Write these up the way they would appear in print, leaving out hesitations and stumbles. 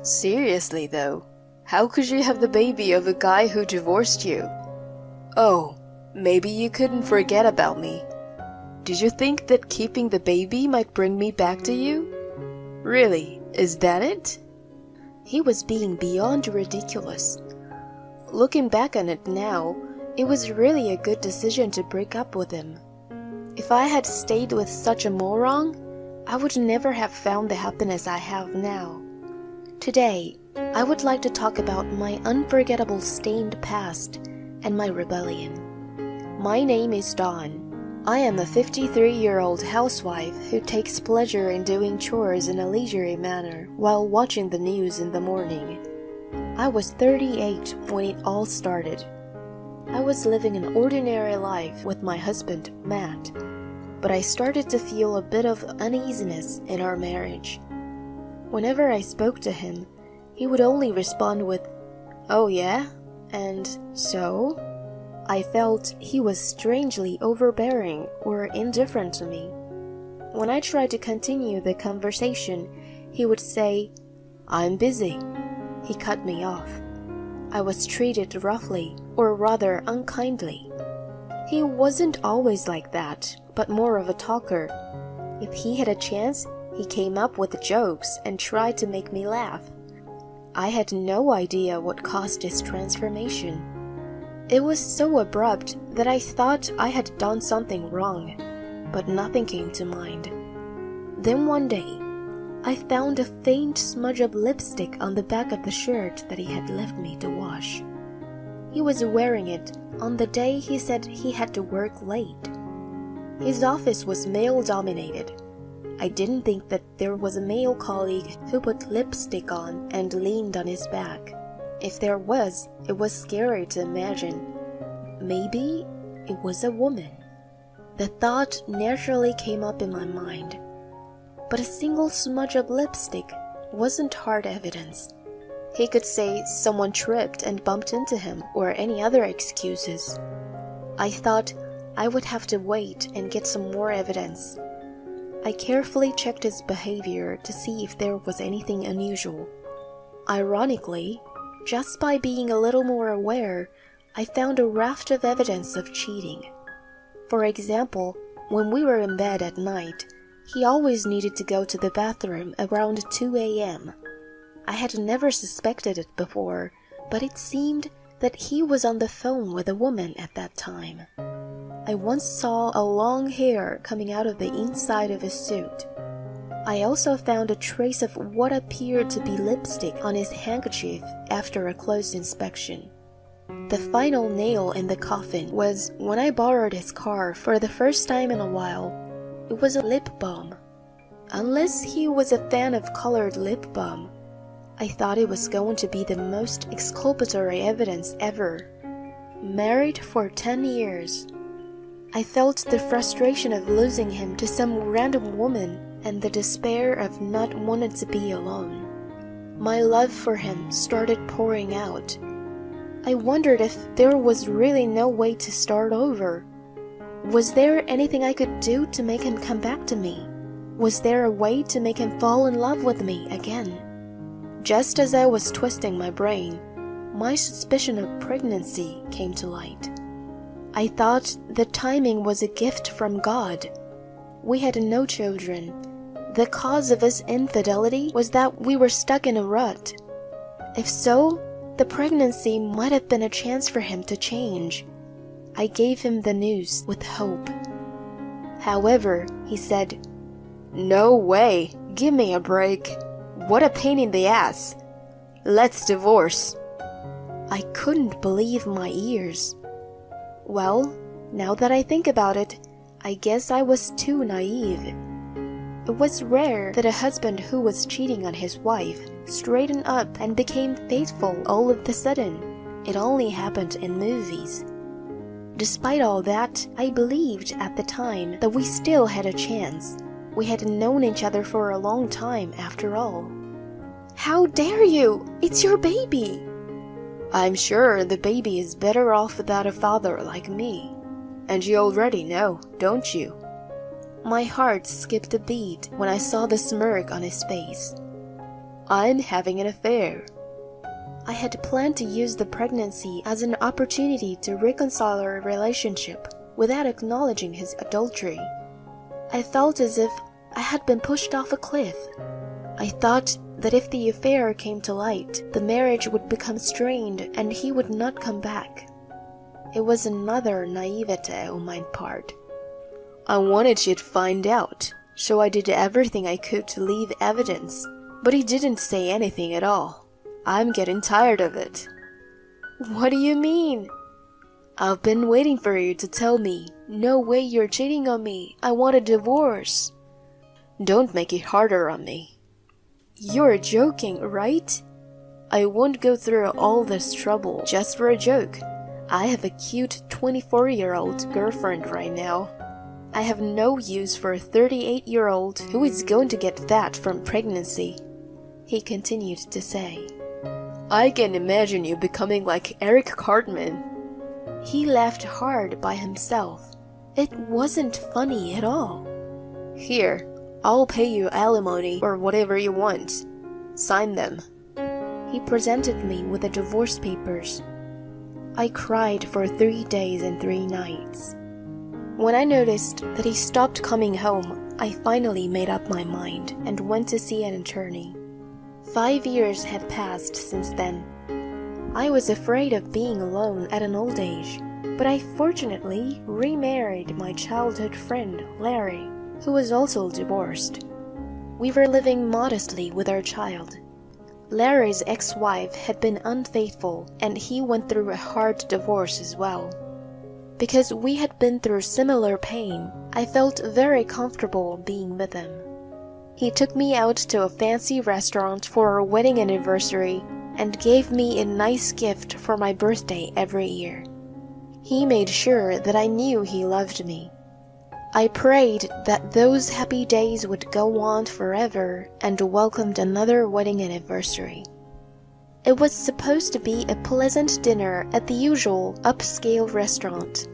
Seriously though, how could you have the baby of a guy who divorced you? Oh, maybe you couldn't forget about me. Did you think that keeping the baby might bring me back to you? Really, is that it? He was being beyond ridiculous. Looking back on it now, it was really a good decision to break up with him. If I had stayed with such a moron, I would never have found the happiness I have now. Today, I would like to talk about my unforgettable stained past and my rebellion. My name is Dawn. I am a 53-year-old housewife who takes pleasure in doing chores in a leisurely manner while watching the news in the morning. I was 38 when it all started. I was living an ordinary life with my husband, Matt, but I started to feel a bit of uneasiness in our marriage. Whenever I spoke to him, he would only respond with, "Oh yeah? And so?" I felt he was strangely overbearing or indifferent to me. When I tried to continue the conversation, he would say, "I'm busy." He cut me off. I was treated roughly, or rather unkindly. He wasn't always like that, but more of a talker. If he had a chance, he came up with jokes and tried to make me laugh. I had no idea what caused his transformation. It was so abrupt that I thought I had done something wrong, but nothing came to mind. Then one day, I found a faint smudge of lipstick on the back of the shirt that he had left me to wash. He was wearing it on the day he said he had to work late. His office was male-dominated. I didn't think that there was a male colleague who put lipstick on and leaned on his back. If there was, it was scary to imagine. Maybe it was a woman. The thought naturally came up in my mind. But a single smudge of lipstick wasn't hard evidence. He could say someone tripped and bumped into him or any other excuses. I thought I would have to wait and get some more evidence. I carefully checked his behavior to see if there was anything unusual. Ironically, just by being a little more aware, I found a raft of evidence of cheating. For example, when we were in bed at night, he always needed to go to the bathroom around 2 a.m. I had never suspected it before, but it seemed that he was on the phone with a woman at that time. I once saw a long hair coming out of the inside of his suit. I also found a trace of what appeared to be lipstick on his handkerchief after a close inspection. The final nail in the coffin was when I borrowed his car for the first time in a while. It was a lip balm. Unless he was a fan of colored lip balm, I thought it was going to be the most exculpatory evidence ever. Married for 10 years. I felt the frustration of losing him to some random woman and the despair of not wanting to be alone. My love for him started pouring out. I wondered if there was really no way to start over. Was there anything I could do to make him come back to me? Was there a way to make him fall in love with me again? Just as I was twisting my brain, my suspicion of pregnancy came to light. I thought the timing was a gift from God. We had no children. The cause of his infidelity was that we were stuck in a rut. If so, the pregnancy might have been a chance for him to change. I gave him the news with hope. However, he said, "No way, give me a break. What a pain in the ass. Let's divorce." I couldn't believe my ears. Well, now that I think about it, I guess I was too naive. It was rare that a husband who was cheating on his wife straightened up and became faithful all of a sudden. It only happened in movies. Despite all that, I believed at the time that we still had a chance. We had known each other for a long time after all. "How dare you? It's your baby!" "I'm sure the baby is better off without a father like me. And you already know, don't you?" My heart skipped a beat when I saw the smirk on his face. I'm having an affair. I had planned to use the pregnancy as an opportunity to reconcile our relationship without acknowledging his adultery. I felt as if I had been pushed off a cliff. I thought that if the affair came to light, the marriage would become strained and he would not come back. It was another naivete on my part. I wanted you to find out, so I did everything I could to leave evidence, but he didn't say anything at all. I'm getting tired of it. What do you mean? I've been waiting for you to tell me. No way you're cheating on me. I want a divorce. Don't make it harder on me. You're joking, right? I won't go through all this trouble just for a joke. I have a cute 24-year-old girlfriend right now. I have no use for a 38-year-old who is going to get that from pregnancy, he continued to say. I can imagine you becoming like Eric Cartman. He laughed hard by himself. It wasn't funny at all. Here, I'll pay you alimony or whatever you want. Sign them. He presented me with the divorce papers. I cried for 3 days and 3 nights. When I noticed that he stopped coming home, I finally made up my mind and went to see an attorney. 5 years had passed since then. I was afraid of being alone at an old age, but I fortunately remarried my childhood friend, Larry, who was also divorced. We were living modestly with our child. Larry's ex-wife had been unfaithful, and he went through a hard divorce as well. Because we had been through similar pain, I felt very comfortable being with him. He took me out to a fancy restaurant for our wedding anniversary and gave me a nice gift for my birthday every year. He made sure that I knew he loved me. I prayed that those happy days would go on forever and welcomed another wedding anniversary. It was supposed to be a pleasant dinner at the usual upscale restaurant.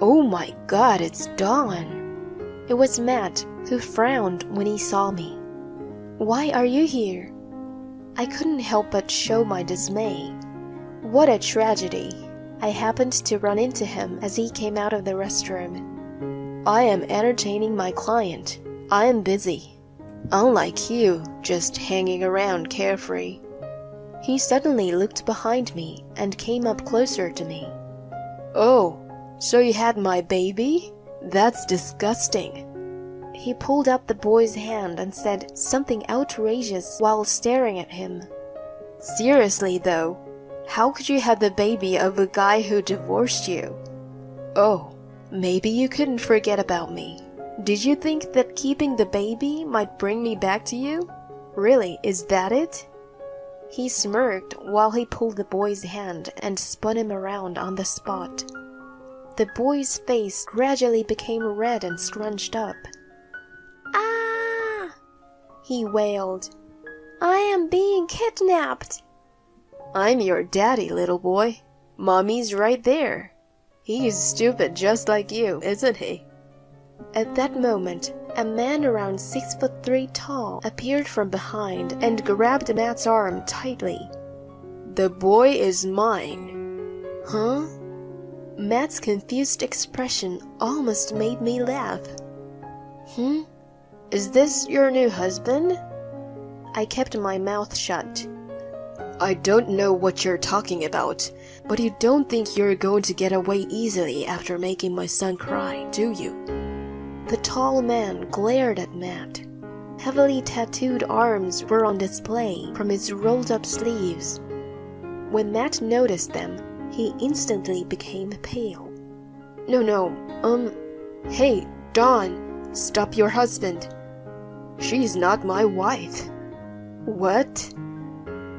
Oh my God, it's Dawn. It was Matt, who frowned when he saw me. Why are you here? I couldn't help but show my dismay. What a tragedy. I happened to run into him as he came out of the restroom. I am entertaining my client. I am busy. Unlike you, just hanging around carefree. He suddenly looked behind me and came up closer to me. Oh, so you had my baby? That's disgusting. He pulled up the boy's hand and said something outrageous while staring at him. Seriously though, how could you have the baby of a guy who divorced you? Oh, maybe you couldn't forget about me. Did you think that keeping the baby might bring me back to you? Really, is that it? He smirked while he pulled the boy's hand and spun him around on the spot. The boy's face gradually became red and scrunched up. "Ah!" he wailed. "I am being kidnapped." I'm your daddy, little boy. Mommy's right there. He's stupid just like you, isn't he? At that moment, a man around 6'3" tall appeared from behind and grabbed Matt's arm tightly. The boy is mine. Huh? Matt's confused expression almost made me laugh. Is this your new husband? I kept my mouth shut. I don't know what you're talking about, but you don't think you're going to get away easily after making my son cry, do you? The tall man glared at Matt. Heavily tattooed arms were on display from his rolled-up sleeves. When Matt noticed them, he instantly became pale. No, hey, Dawn, stop your husband. She's not my wife. What?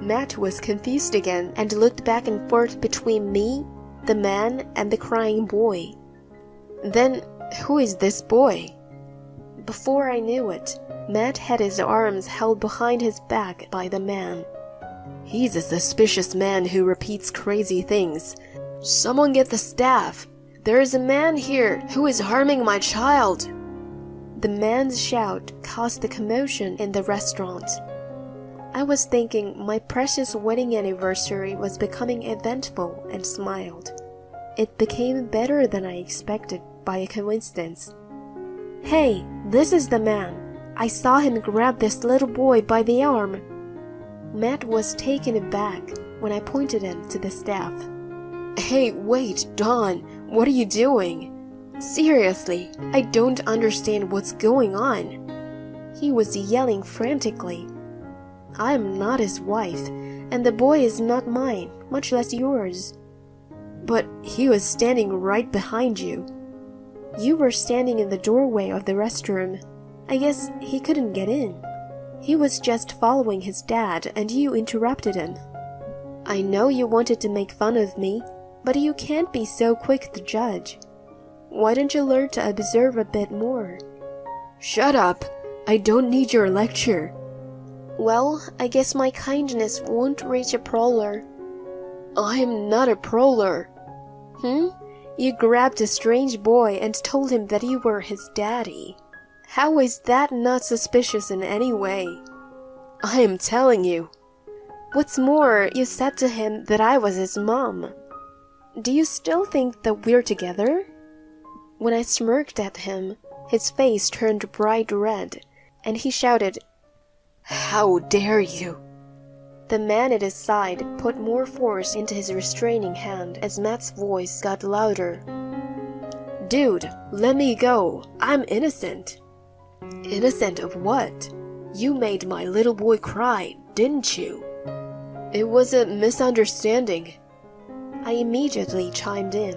Matt was confused again and looked back and forth between me, the man, and the crying boy. Then, who is this boy? Before I knew it, Matt had his arms held behind his back by the man. He's a suspicious man who repeats crazy things. Someone get the staff. There is a man here who is harming my child. The man's shout caused the commotion in the restaurant. I was thinking my precious wedding anniversary was becoming eventful and smiled. It became better than I expected by a coincidence. "Hey, this is the man. I saw him grab this little boy by the arm." Matt was taken aback when I pointed him to the staff. Hey, wait, Dawn, what are you doing? Seriously, I don't understand what's going on. He was yelling frantically. "I am not his wife, and the boy is not mine, much less yours." "But he was standing right behind you." "You were standing in the doorway of the restroom. I guess he couldn't get in. He was just following his dad, and you interrupted him. I know you wanted to make fun of me, but you can't be so quick to judge. Why don't you learn to observe a bit more?" "Shut up! I don't need your lecture." "Well, I guess my kindness won't reach a prowler." "I'm not a prowler." You grabbed a strange boy and told him that you were his daddy. How is that not suspicious in any way?" "I am telling you." "What's more, you said to him that I was his mom. Do you still think that we're together?" When I smirked at him, his face turned bright red, and he shouted, "How dare you!" The man at his side put more force into his restraining hand as Matt's voice got louder. "Dude, let me go. I'm innocent." "Innocent of what? You made my little boy cry, didn't you?" "It was a misunderstanding." I immediately chimed in.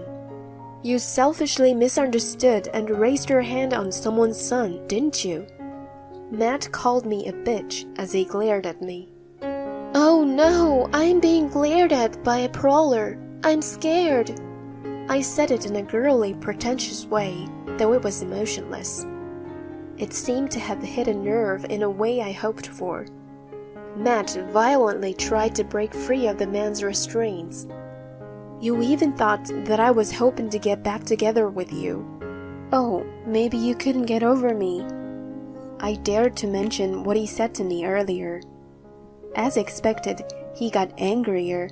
"You selfishly misunderstood and raised your hand on someone's son, didn't you?" Matt called me a bitch as he glared at me. "Oh no, I'm being glared at by a prowler. I'm scared." I said it in a girly, pretentious way, though it was emotionless. It seemed to have hit a nerve in a way I hoped for. Matt violently tried to break free of the man's restraints. "You even thought that I was hoping to get back together with you. Oh, maybe you couldn't get over me." I dared to mention what he said to me earlier. As expected, he got angrier,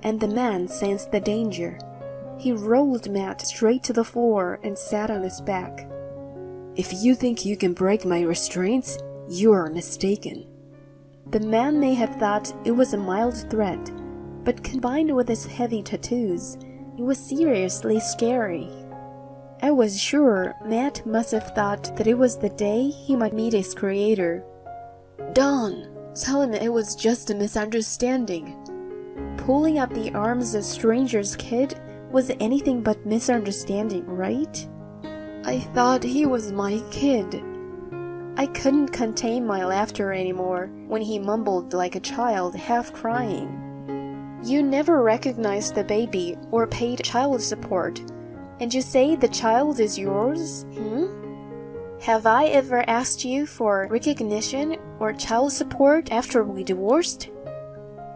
and the man sensed the danger. He rolled Matt straight to the floor and sat on his back. "If you think you can break my restraints, you are mistaken." The man may have thought it was a mild threat, but combined with his heavy tattoos, it was seriously scary. I was sure Matt must have thought that it was the day he might meet his creator. "Dawn, tell him it was just a misunderstanding." Pulling up the arms of a stranger's kid was anything but misunderstanding, right? "I thought he was my kid." I couldn't contain my laughter anymore when he mumbled like a child, half crying. "You never recognized the baby or paid child support, and you say the child is yours? Have I ever asked you for recognition or child support after we divorced?"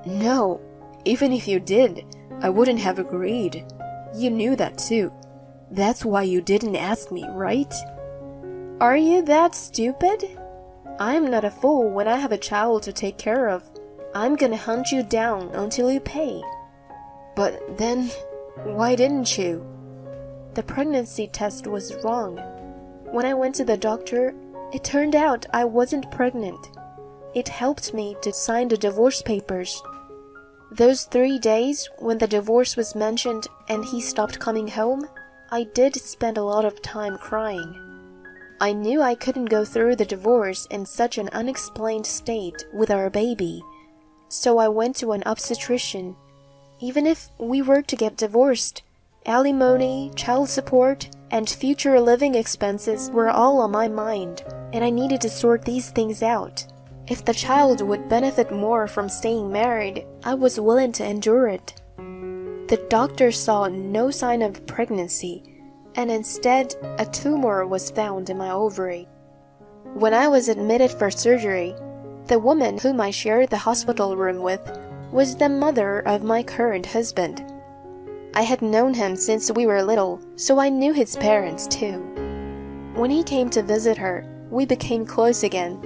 "No, even if you did, I wouldn't have agreed. You knew that too. That's why you didn't ask me, right?" "Are you that stupid? I'm not a fool when I have a child to take care of. I'm gonna hunt you down until you pay." "But then, why didn't you?" The pregnancy test was wrong. When I went to the doctor, it turned out I wasn't pregnant. It helped me to sign the divorce papers. Those 3 days when the divorce was mentioned and he stopped coming home, I did spend a lot of time crying. I knew I couldn't go through the divorce in such an unexplained state with our baby, so I went to an obstetrician. Even if we were to get divorced, alimony, child support, and future living expenses were all on my mind, and I needed to sort these things out. If the child would benefit more from staying married, I was willing to endure it. The doctor saw no sign of pregnancy, and instead, a tumor was found in my ovary. When I was admitted for surgery, the woman whom I shared the hospital room with was the mother of my current husband. I had known him since we were little, so I knew his parents too. When he came to visit her, we became close again.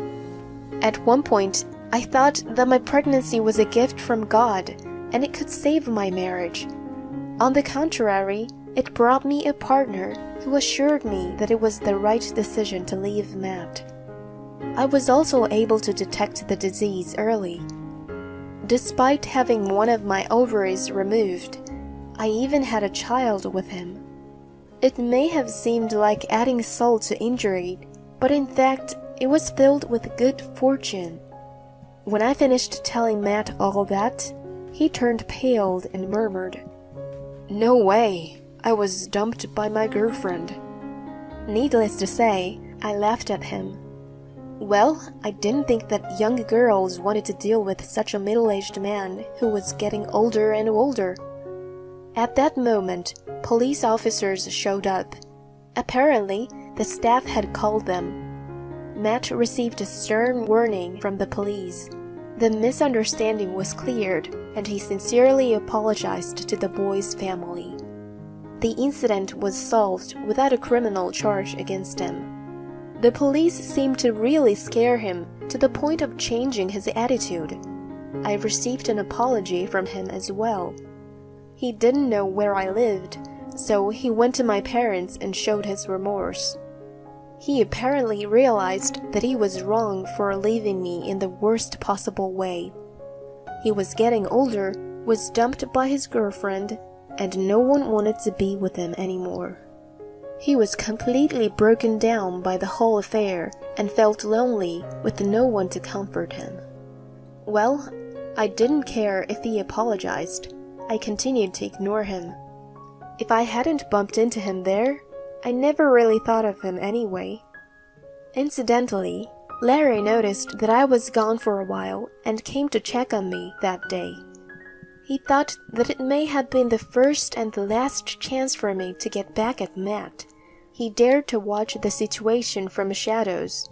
At one point, I thought that my pregnancy was a gift from God and it could save my marriage. On the contrary, it brought me a partner who assured me that it was the right decision to leave Matt. I was also able to detect the disease early. Despite having one of my ovaries removed, I even had a child with him. It may have seemed like adding salt to injury, but in fact, it was filled with good fortune. When I finished telling Matt all that, he turned pale and murmured, "No way, I was dumped by my girlfriend." Needless to say, I laughed at him. Well, I didn't think that young girls wanted to deal with such a middle-aged man who was getting older and older. At that moment, police officers showed up. Apparently, the staff had called them. Matt received a stern warning from the police. The misunderstanding was cleared, and he sincerely apologized to the boy's family. The incident was solved without a criminal charge against him. The police seemed to really scare him to the point of changing his attitude. I received an apology from him as well. He didn't know where I lived, so he went to my parents and showed his remorse. He apparently realized that he was wrong for leaving me in the worst possible way. He was getting older, was dumped by his girlfriend, and no one wanted to be with him anymore. He was completely broken down by the whole affair and felt lonely with no one to comfort him. Well, I didn't care if he apologized. I continued to ignore him. If I hadn't bumped into him there, I never really thought of him anyway. Incidentally, Larry noticed that I was gone for a while and came to check on me that day. He thought that it may have been the first and the last chance for me to get back at Matt. He dared to watch the situation from shadows.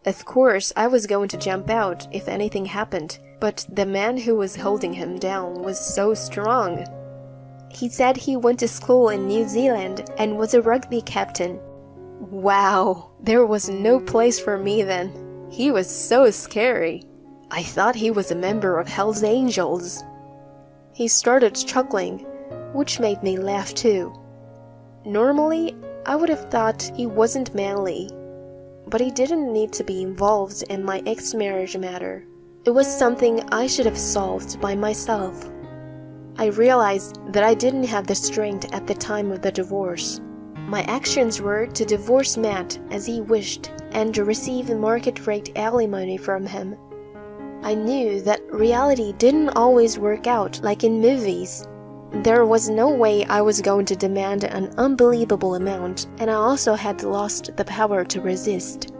Of course, I was going to jump out if anything happened, but the man who was holding him down was so strong. He said he went to school in New Zealand and was a rugby captain. Wow, there was no place for me then. He was so scary. I thought he was a member of Hell's Angels. He started chuckling, which made me laugh too. Normally, I would have thought he wasn't manly, but he didn't need to be involved in my ex-marriage matter. It was something I should have solved by myself. I realized that I didn't have the strength at the time of the divorce. My actions were to divorce Matt as he wished and to receive market-rate alimony from him. I knew that reality didn't always work out like in movies. There was no way I was going to demand an unbelievable amount, and I also had lost the power to resist.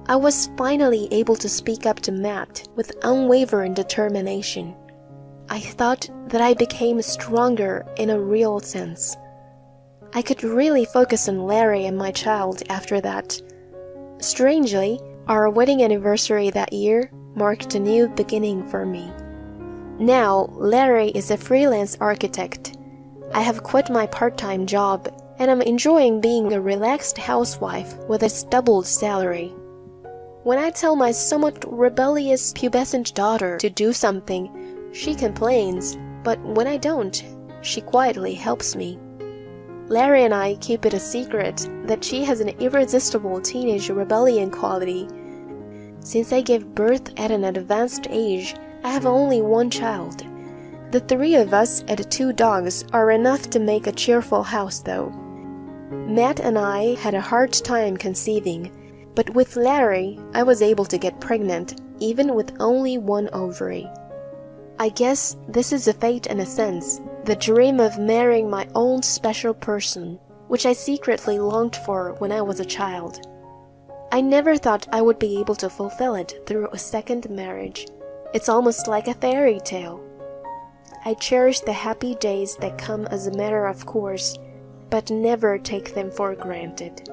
I was finally able to speak up to Matt with unwavering determination. I thought that I became stronger in a real sense. I could really focus on Larry and my child after that. Strangely, our wedding anniversary that year marked a new beginning for me. Now, Larry is a freelance architect. I have quit my part-time job, and I'm enjoying being a relaxed housewife with a doubled salary. When I tell my somewhat rebellious pubescent daughter to do something, she complains, but when I don't, she quietly helps me. Larry and I keep it a secret that she has an irresistible teenage rebellion quality. Since I gave birth at an advanced age, I have only one child. The three of us and 2 dogs are enough to make a cheerful house, though. Matt and I had a hard time conceiving, but with Larry, I was able to get pregnant, even with only 1 ovary. I guess this is a fate in a sense, the dream of marrying my own special person, which I secretly longed for when I was a child. I never thought I would be able to fulfill it through a second marriage. It's almost like a fairy tale. I cherish the happy days that come as a matter of course, but never take them for granted.